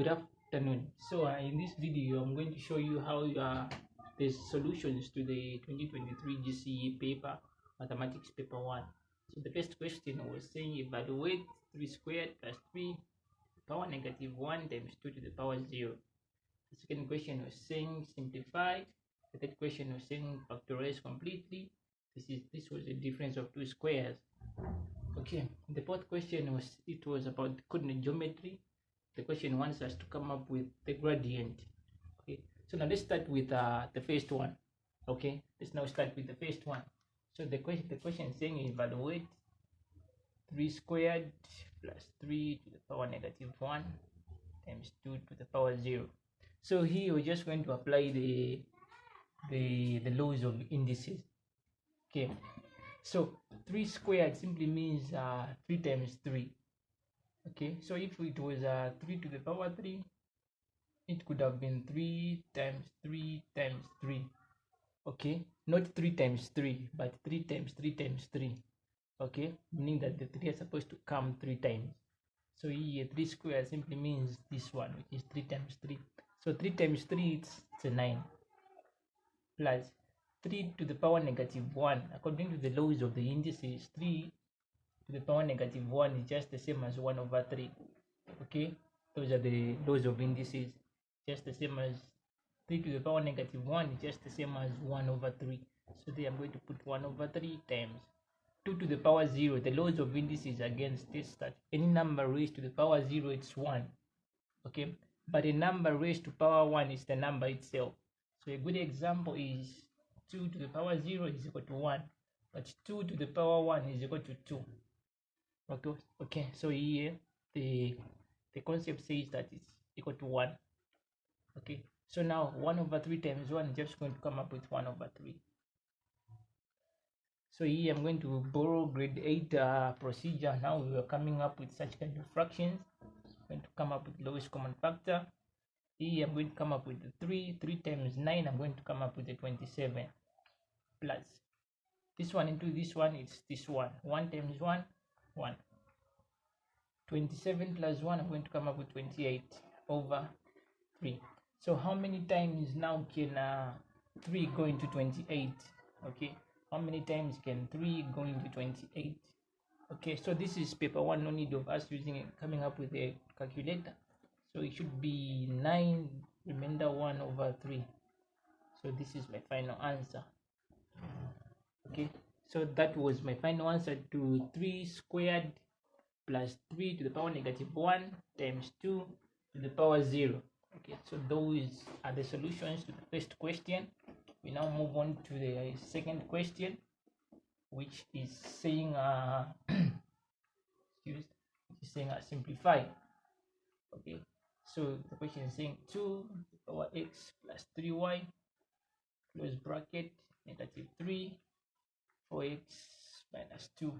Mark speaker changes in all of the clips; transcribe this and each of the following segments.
Speaker 1: Good afternoon. In this video, I'm going to show you how the solutions to the 2023 GCE paper, Mathematics Paper 1. So the first question was saying evaluate 3 squared plus 3 power negative 1 times 2 to the power 0. The second question was saying simplify. The third question was saying factorize completely. This was the difference of two squares. Okay, the fourth question was about coordinate geometry. The question wants us to come up with the gradient. Okay, so now let's start with the first one. Okay, let's now start with the first one. So the question is saying evaluate 3 squared plus 3 to the power negative 1 times 2 to the power 0. So here we're just going to apply the laws of indices. Okay, so 3 squared simply means 3 times 3. Okay, so if it was 3 to the power 3, it could have been 3 times 3 times 3. Okay, not 3 times 3, but 3 times 3 times 3. Okay, meaning that the 3 are supposed to come 3 times. So here 3 squared simply means this one, which is 3 times 3. So 3 times 3 it's a 9, plus 3 to the power negative 1. According to the laws of the indices, 3 to the power negative 1 is just the same as 1 over 3. Okay, those are the laws of indices, just the same as 3 to the power negative 1 is just the same as 1 over 3. So there I'm going to put 1 over 3 times 2 to the power 0. The laws of indices again states that any number raised to the power 0 it's 1. Okay, but a number raised to power 1 is the number itself. So a good example is 2 to the power 0 is equal to 1, but 2 to the power 1 is equal to 2. Okay, so here the concept says that it's equal to 1. Okay, so now 1 over 3 times 1 is just going to come up with 1 over 3. So here I'm going to borrow grade 8 procedure. Now we are coming up with such kind of fractions. I'm going to come up with lowest common factor. Here I'm going to come up with the 3 times 9. I'm going to come up with the 27, plus this one into this one, it's this one. 1 times 1, 1. 27 plus 1, I'm going to come up with 28 over 3. So how many times now can 3 go into 28? Okay, how many times can 3 go into 28? Okay, so this is paper 1, no need of us coming up with a calculator. So it should be 9 remainder 1 over 3. So this is my final answer. Okay, so that was my final answer to 3 squared plus 3 to the power negative 1 times 2 to the power 0. Okay, so those are the solutions to the first question. We now move on to the second question, which is saying simplify. Okay, so the question is saying 2 to the power x plus 3y close bracket negative 3 4x minus 2.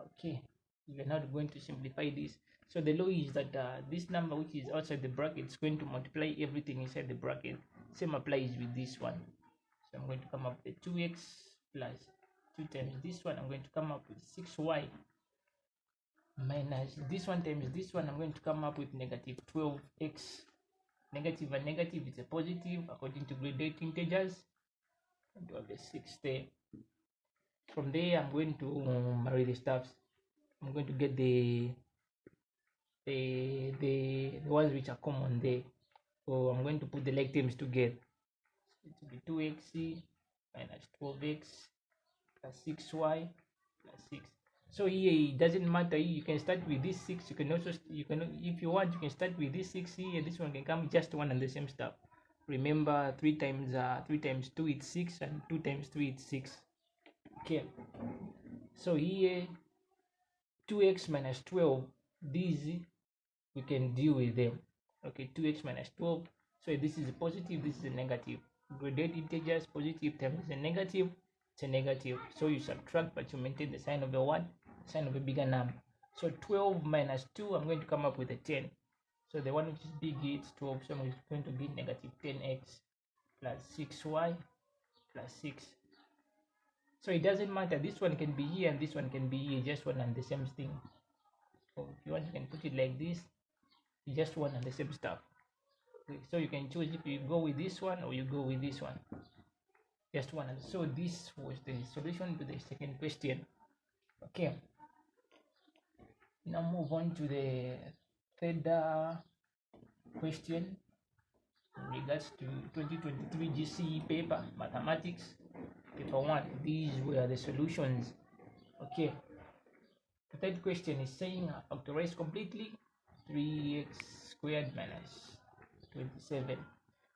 Speaker 1: Okay, we are now going to simplify this. So the law is that this number which is outside the bracket is going to multiply everything inside the bracket. Same applies with this one. So I'm going to come up with 2x plus 2 times this one. I'm going to come up with 6y minus this one times this one. I'm going to come up with negative 12x. Negative and negative is a positive according to grade 8 integers. I'm going to have the 6 there. From there I'm going to marry the stuffs. I'm going to get the ones which are common there. So I'm going to put the like terms together. So it will be 2x minus 12x plus 6y plus 6. So here it doesn't matter. You can start with this 6. You can if you want, you can start with this 6 here. This one can come just one and the same stuff. Remember 3 times 2 it's 6 and 2 times 3 it's 6. Okay, so here 2x minus 12, these we can deal with them. Okay, 2x minus 12, so this is a positive, this is a negative. Graded integers, positive times a negative, it's a negative. So you subtract, but you maintain the sign of the what? Sign of a bigger number. So 12 minus 2, I'm going to come up with a 10. So the one which is big, it's 12, so it's going to be negative 10x plus 6y plus 6. So it doesn't matter, this one can be here and this one can be here, just one and the same thing. So if you want, you can put it like this. It's just one and the same stuff. Okay, so you can choose if you go with this one or you go with this one. Just one. So this was the solution to the second question. Okay, now move on to the third question in regards to 2023 GCE paper mathematics paper 1. These were the solutions. Okay, the third question is saying factorize completely 3x squared minus 27.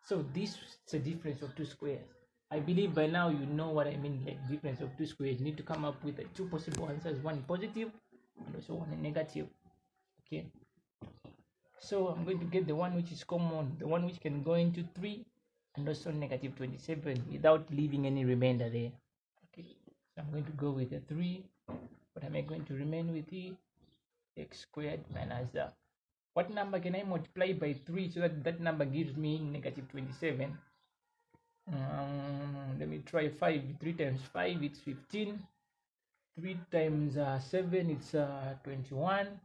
Speaker 1: So this is a difference of two squares. I believe by now you know what I mean, like difference of two squares. You need to come up with two possible answers, one positive and also one negative. Okay, so I'm going to get the one which is common, the one which can go into 3 and also negative 27 without leaving any remainder there. Okay, so I'm going to go with a 3. What am I going to remain with here? X squared minus what number can I multiply by 3 so that that number gives me negative 27? Let me try 5. 3 times 5 it's 15. 3 times 7 it's 21.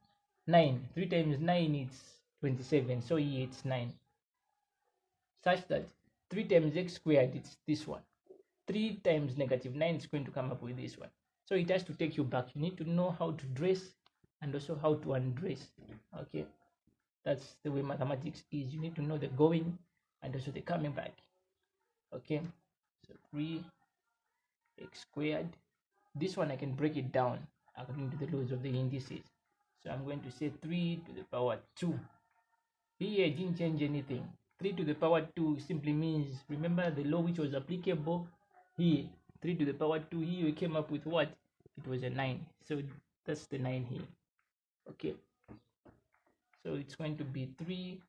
Speaker 1: 9. 3 times 9 it's 27. So here it's 9. Such that 3 times x squared it's this one. 3 times negative 9 is going to come up with this one. So it has to take you back. You need to know how to dress and also how to undress. Okay, that's the way mathematics is. You need to know the going and also the coming back. Okay, so 3x squared. This one I can break it down according to the laws of the indices. So I'm going to say 3 to the power 2. Here I didn't change anything. 3 to the power 2 simply means, remember the law which was applicable here. 3 to the power 2, here we came up with what? It was a 9. So that's the 9 here. Okay, so it's going to be 3.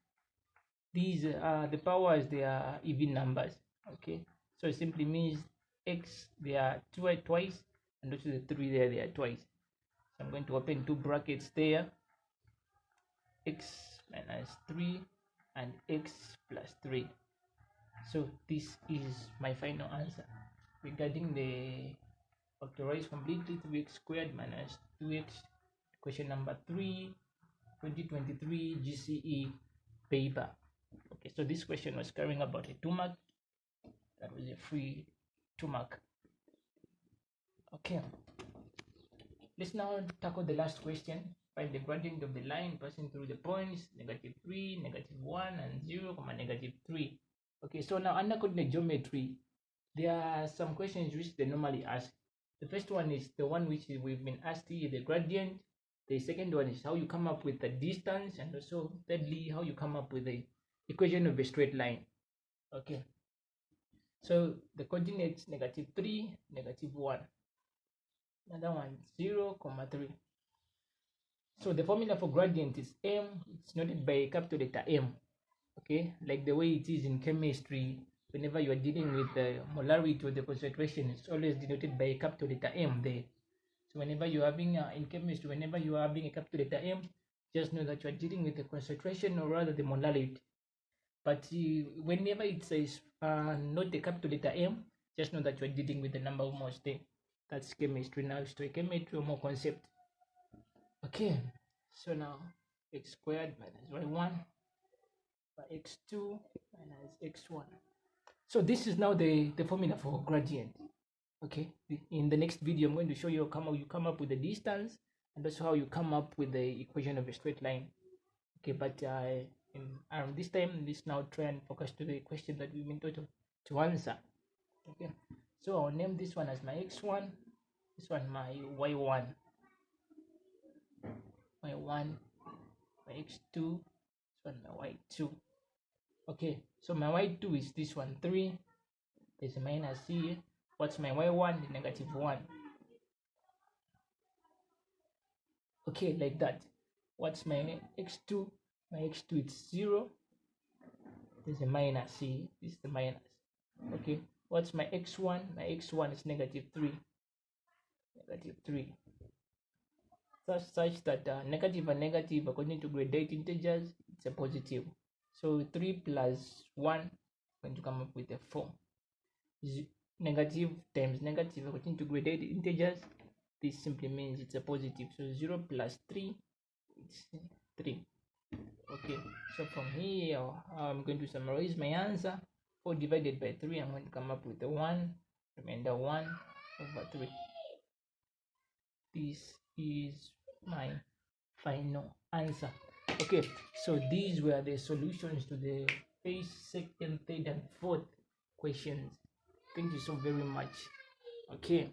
Speaker 1: These the powers, they are even numbers. Okay, so it simply means x, they are twice, and also the 3 there, they are twice. So I'm going to open two brackets there, x minus 3 and x plus 3. So this is my final answer regarding the factorize completely 3x squared minus 2x, question number 3, 2023 GCE paper. Okay, so this question was carrying about a 2 mark. That was a free 2 mark. Okay, let's now tackle the last question. Find the gradient of the line passing through the points -3, -1, and 0, -3. Okay, so now under coordinate geometry, there are some questions which they normally ask. The first one is the one which we've been asked here, the gradient. The second one is how you come up with the distance, and also thirdly, how you come up with the equation of a straight line. Okay, so the coordinates -3, -1. Another one 0, 3. So the formula for gradient is m. It's noted by a capital letter M. Okay, like the way it is in chemistry. Whenever you are dealing with the molarity or the concentration, it's always denoted by a capital letter M there. So whenever you're having in chemistry, whenever you are having a capital letter M, just know that you are dealing with the concentration, or rather the molarity. But whenever it says not the capital letter M, just know that you are dealing with the number of moles there. That's chemistry. Now stoichiometry or more concept. Okay, so now x squared minus y1 by x2 minus x1. So this is now the formula for gradient. Okay, in the next video I'm going to show you how you come up with the distance and also how you come up with the equation of a straight line. Okay, but this time let's now try and focus to the question that we've been told to answer. Okay, so I'll name this one as my x1, this one my y1, my x2, this one my y2. Okay, so my y2 is this one 3. There's a minus here. What's my y1? The -1. Okay, like that. What's my x2? My x2 is 0. There's a minus here. This is the minus. Okay, what's my x1? My x1 is -3. -3. Such that negative and negative, according to gradate integers, it's a positive. So 3 plus 1 is going to come up with a 4. Negative times negative, according to graded integers, this simply means it's a positive. So 0 plus 3, it's 3. Okay, so from here I'm going to summarize my answer. 4 divided by 3, I'm going to come up with a 1, remainder 1 over 3. This is my final answer. Okay, so these were the solutions to the first, second, third, and fourth questions. Thank you so very much. Okay.